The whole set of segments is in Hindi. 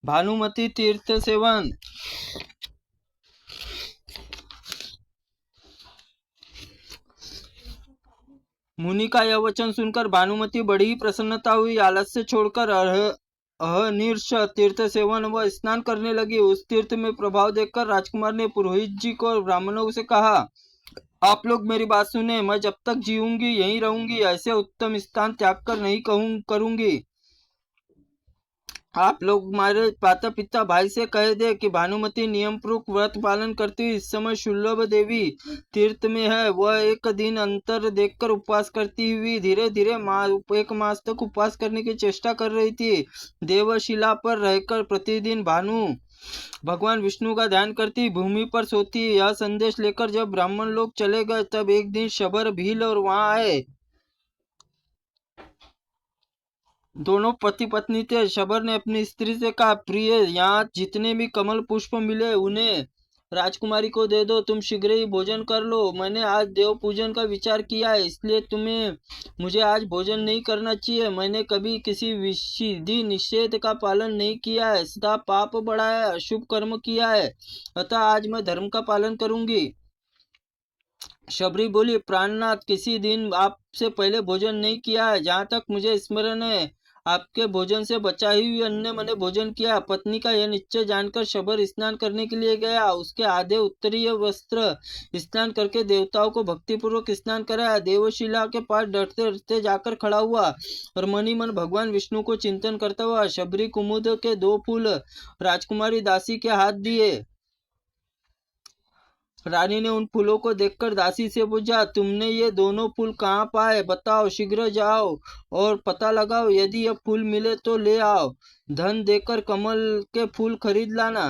भानुमति तीर्थ सेवन। मुनि का यह वचन सुनकर भानुमति बड़ी ही प्रसन्नता हुई। आलस्य छोड़कर अहर्निश तीर्थ सेवन व स्नान करने लगी। उस तीर्थ में प्रभाव देखकर राजकुमार ने पुरोहित जी को और ब्राह्मणों से कहा, आप लोग मेरी बात सुने। मैं जब तक जीऊंगी यहीं रहूंगी, ऐसे उत्तम स्थान त्याग कर नहीं करूंगी। आप लोग हमारे माता पिता भाई से कह दे कि भानुमति नियम पूर्वक व्रत पालन करती हुई इस समय शुल्लभ देवी तीर्थ में है। वह एक दिन अंतर देखकर उपवास करती हुई धीरे धीरे एक मास तक उपवास करने की चेष्टा कर रही थी। देवशिला पर रहकर प्रतिदिन भानु भगवान विष्णु का ध्यान करती, भूमि पर सोती। यह संदेश लेकर जब ब्राह्मण लोग चले गए तब एक दिन शबर, भील और वहां आए। दोनों पति पत्नी थे। शबर ने अपनी स्त्री से कहा, प्रिय, यहाँ जितने भी कमल पुष्प मिले उन्हें राजकुमारी को दे दो। तुम शीघ्र ही भोजन कर लो। मैंने आज देव पूजन का विचार किया है, इसलिए तुम्हें मुझे आज भोजन नहीं करना चाहिए। मैंने कभी किसी विधि निषेध का पालन नहीं किया है, सदा पाप बढ़ाया, अशुभ कर्म किया है, अतः आज मैं धर्म का पालन करूंगी। शबरी बोली, प्राणनाथ, किसी दिन आपसे पहले भोजन नहीं किया है। जहाँ तक मुझे स्मरण है, आपके भोजन से बचा हुई अन्न मैंने भोजन किया। पत्नी का यह निश्चय जानकर शबर स्नान करने के लिए गया। उसके आधे उत्तरीय वस्त्र स्नान करके देवताओं को भक्तिपूर्वक स्नान कराया। देवशिला के पास डरते डरते जाकर खड़ा हुआ और मनी मन भगवान विष्णु को चिंतन करता हुआ शबरी कुमुद के 2 फूल राजकुमारी दासी के हाथ दिए। रानी ने उन फूलों को देखकर दासी से पूछा, तुमने ये दोनों फूल कहाँ पाए? बताओ, शीघ्र जाओ और पता लगाओ। यदि यह फूल मिले तो ले आओ। धन देकर कमल के फूल खरीद लाना।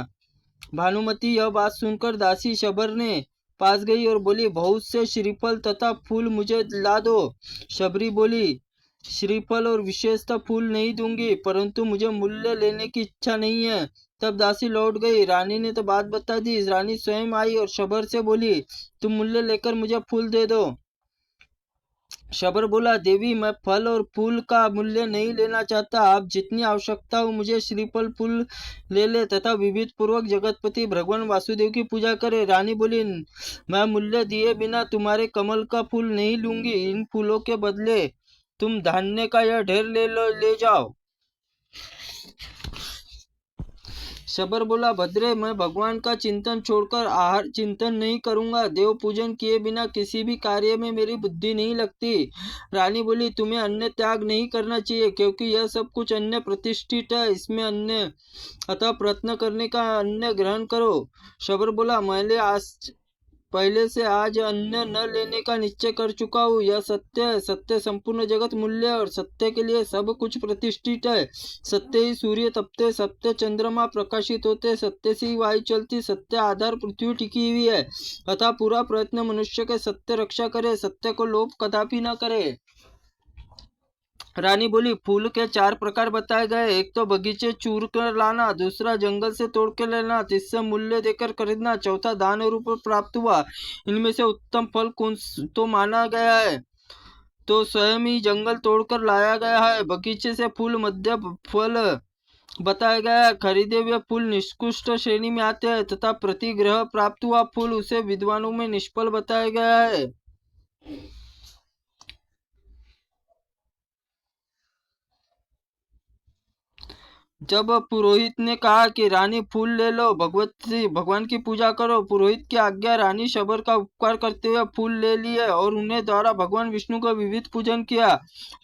भानुमति यह बात सुनकर दासी शबर ने पास गई और बोली, बहुत से श्रीफल तथा फूल मुझे ला दो। शबरी बोली, श्रीफल और विशेषतः फूल नहीं दूंगी, परंतु मुझे मूल्य लेने की इच्छा नहीं है। तब दासी लौट गई। रानी ने तो बात बता दी। रानी स्वयं आई और शबर से बोली, तुम मूल्य लेकर मुझे फूल दे दो। शबर बोला, देवी, मैं फल और फूल का मूल्य नहीं लेना चाहता। आप जितनी आवश्यकता हो मुझे श्रीफल फूल ले तथा विविध पूर्वक जगतपति भगवान वासुदेव की पूजा करे। रानी बोली, मैं मूल्य दिए बिना तुम्हारे कमल का फूल नहीं लूंगी। इन फूलों के बदले तुम धान्य का यह ढेर ले जाओ। शबर बोला, भद्रे, मैं भगवान का चिंतन छोड़कर आहार चिंतन नहीं करूंगा। देव पूजन किए बिना किसी भी कार्य में मेरी बुद्धि नहीं लगती। रानी बोली, तुम्हें अन्न त्याग नहीं करना चाहिए, क्योंकि यह सब कुछ अन्न प्रतिष्ठित है, इसमें अन्न, अतः प्रयत्न करने का अन्न ग्रहण करो। शबर बोला, मैंने आज पहले से आज अन्न न लेने का निश्चय कर चुका हूँ। यह सत्य है। सत्य संपूर्ण जगत मूल्य और सत्य के लिए सब कुछ प्रतिष्ठित है। सत्य ही सूर्य तपते, सत्य चंद्रमा प्रकाशित होते, सत्य से ही वायु चलती, सत्य आधार पृथ्वी टिकी हुई है। अतः पूरा प्रयत्न मनुष्य के सत्य रक्षा करे, सत्य को लोभ कदापि न करे। रानी बोली, फूल के 4 प्रकार बताए गए। एक तो बगीचे चूर कर लाना, दूसरा जंगल से तोड़ के लेना, तीसरा मूल्य देकर खरीदना, चौथा दान रूप प्राप्त हुआ। इनमें से उत्तम फल कौन तो माना गया है तो स्वयं ही जंगल तोड़कर लाया गया है। बगीचे से फूल मध्य फल बताया गया है। खरीदे हुए फूल निष्कृष्ट श्रेणी में आते हैं तथा प्रतिग्रह प्राप्त हुआ फूल उसे विद्वानों में निष्फल बताया गया है। जब पुरोहित ने कहा कि रानी, फूल ले लो, भगवान की पूजा करो। पुरोहित की आज्ञा, रानी शबर का उपकार करते हुए फूल ले लिए और उन्हें द्वारा भगवान विष्णु का विविध पूजन किया।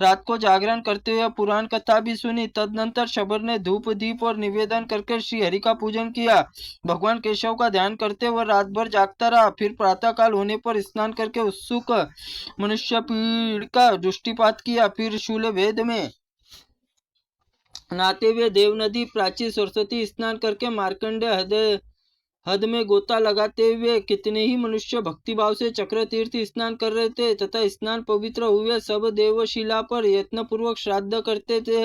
रात को जागरण करते हुए पुराण कथा भी सुनी। तदनंतर शबर ने धूप दीप और निवेदन करके श्री हरि का पूजन किया। भगवान केशव का ध्यान करते हुए रात भर जागता रहा। फिर प्रातः काल होने पर स्नान करके उत्सुक मनुष्य पीड़ का दृष्टिपात किया। फिर शूल भेद में नहाते हुए देव नदी प्राची सरस्वती स्नान करके मार्कंडे हृदय हद में गोता लगाते हुए कितने ही मनुष्य भक्तिभाव से चक्र तीर्थ स्नान कर रहे थे तथा स्नान पवित्र हुए सब देवशिला पर यत्न पूर्वक श्राद्ध करते थे।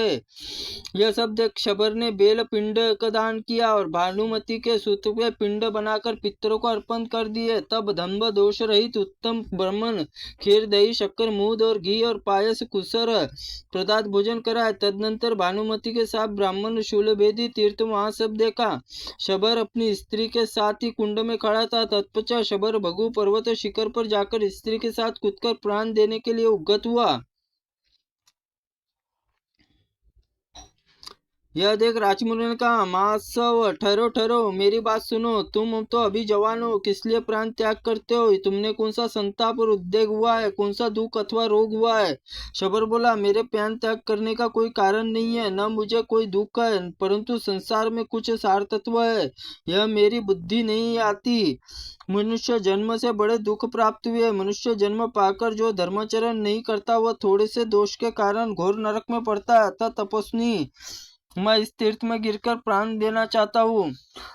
यह सब देख शबर ने बेल पिंड का दान किया और भानुमति के सूत पे पिंड बनाकर पितरों को अर्पण कर दिए। तब धम्म दोष रहित उत्तम ब्राह्मण खीर दही शक्कर मूद और घी और पायस कुसर प्रदात भोजन कराए। तदनंतर भानुमति के साथ ब्राह्मण शूलभेदी तीर्थ वहां सब देखा। शबर अपनी स्त्री के साथ ही कुंड में खड़ा था। तत्पश्चात शबर भगु पर्वत शिखर पर जाकर स्त्री के साथ कूदकर प्राण देने के लिए उद्यत हुआ। यह देख राजमुनि ने कहा, मासव ठहरो ठहरो, मेरी बात सुनो। तुम तो अभी जवान हो, किस लिए प्राण त्याग करते हो? तुमने कौन सा संताप और उद्वेग हुआ है? कौन सा दुख अथवा रोग हुआ है? शबर बोला, मेरे प्राण त्याग करने का कोई कारण नहीं है, न मुझे कोई दुख है, परंतु संसार में कुछ सार तत्व है, यह मेरी बुद्धि नहीं आती। मनुष्य जन्म से बड़े दुख प्राप्त हुए। मनुष्य जन्म पाकर जो धर्माचरण नहीं करता वह थोड़े से दोष के कारण घोर नरक में पड़ता है। अतः तपस्वी, मैं इस तीर्थ में गिरकर प्राण देना चाहता हूँ।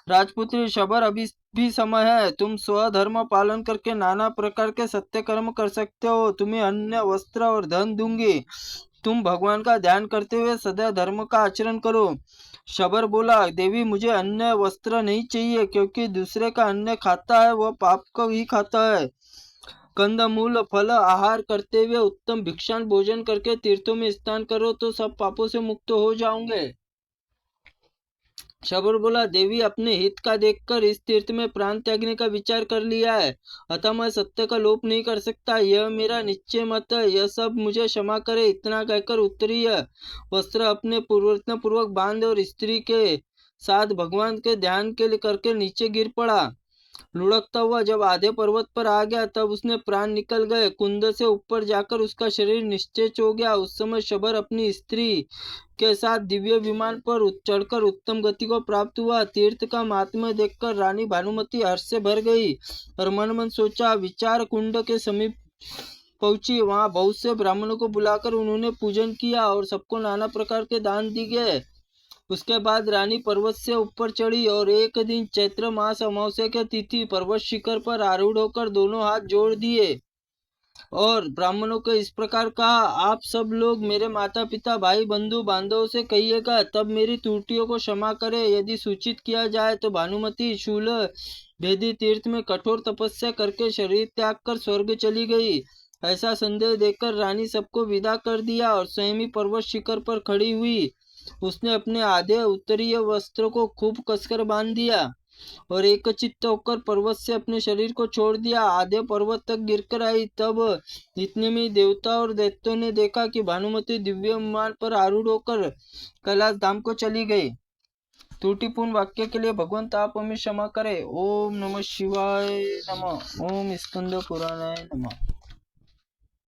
राजपुत्री शबर, अभी भी समय है। तुम स्वधर्म पालन करके नाना प्रकार के सत्य कर्म कर सकते हो। तुम्हें अन्न वस्त्र और धन दूंगी। तुम भगवान का ध्यान करते हुए सदा धर्म का आचरण करो। शबर बोला, देवी मुझे अन्न वस्त्र नहीं चाहिए, क्योंकि दूसरे का अन्न खाता है वह पाप को ही खाता है। कंदमूल फल आहार करते हुए उत्तम भिक्षान भोजन करके तीर्थों में स्नान करो तो सब पापों से मुक्त हो जाओगे। शबर बोला, देवी अपने हित का देखकर इस तीर्थ में प्राण त्यागने का विचार कर लिया है, अतः मैं सत्य का लोप नहीं कर सकता। यह मेरा निश्चय मत है, यह सब मुझे क्षमा करे। इतना कहकर उत्तरीय वस्त्र अपने पूर्वक बांध और स्त्री के साथ भगवान के ध्यान के लिए करके नीचे गिर पड़ा। लुढ़कता हुआ जब आधे पर्वत पर आ गया तब उसने प्राण निकल गए। कुंद से ऊपर जाकर उसका शरीर निश्चेच हो गया। उस समय शबर अपनी स्त्री के साथ दिव्य विमान पर चढ़कर उत्तम गति को प्राप्त हुआ। तीर्थ का महात्म्य देखकर रानी भानुमति हर्ष से भर गई और मन मन सोचा। विचार कुंड के समीप पहुंची। वहां बहुत से ब्राह्मणों को बुलाकर उन्होंने पूजन किया और सबको नाना प्रकार के दान दिए गए। उसके बाद रानी पर्वत से ऊपर चढ़ी और एक दिन चैत्र मास अमावस्या के तिथि पर्वत शिखर पर आरूढ़ होकर दोनों हाथ जोड़ दिए और ब्राह्मणों को इस प्रकार कहा, आप सब लोग मेरे माता पिता भाई बंधु बांधवों से कहिएगा तब मेरी त्रुटियों को क्षमा करे। यदि सूचित किया जाए तो भानुमति शूल भेदी तीर्थ में कठोर तपस्या करके शरीर त्याग कर स्वर्ग चली गई। ऐसा संदेश देकर रानी सबको विदा कर दिया और स्वयं ही पर्वत शिखर पर खड़ी हुई। उसने अपने आधे उत्तरीय वस्त्र को खूब कसकर बांध दिया और एकचित्त होकर पर्वत से अपने शरीर को छोड़ दिया। आधे पर्वत तक गिरकर आई। तब इतने में देवता और दैत्यों ने देखा कि भानुमति दिव्य विमान पर आरूढ़ होकर कैलाश धाम को चली गई। त्रुटिपूर्ण वाक्य के लिए भगवंत आप हमें क्षमा करे। ओम नमः शिवाय नमः। ओम स्कंद पुराणाय नमः।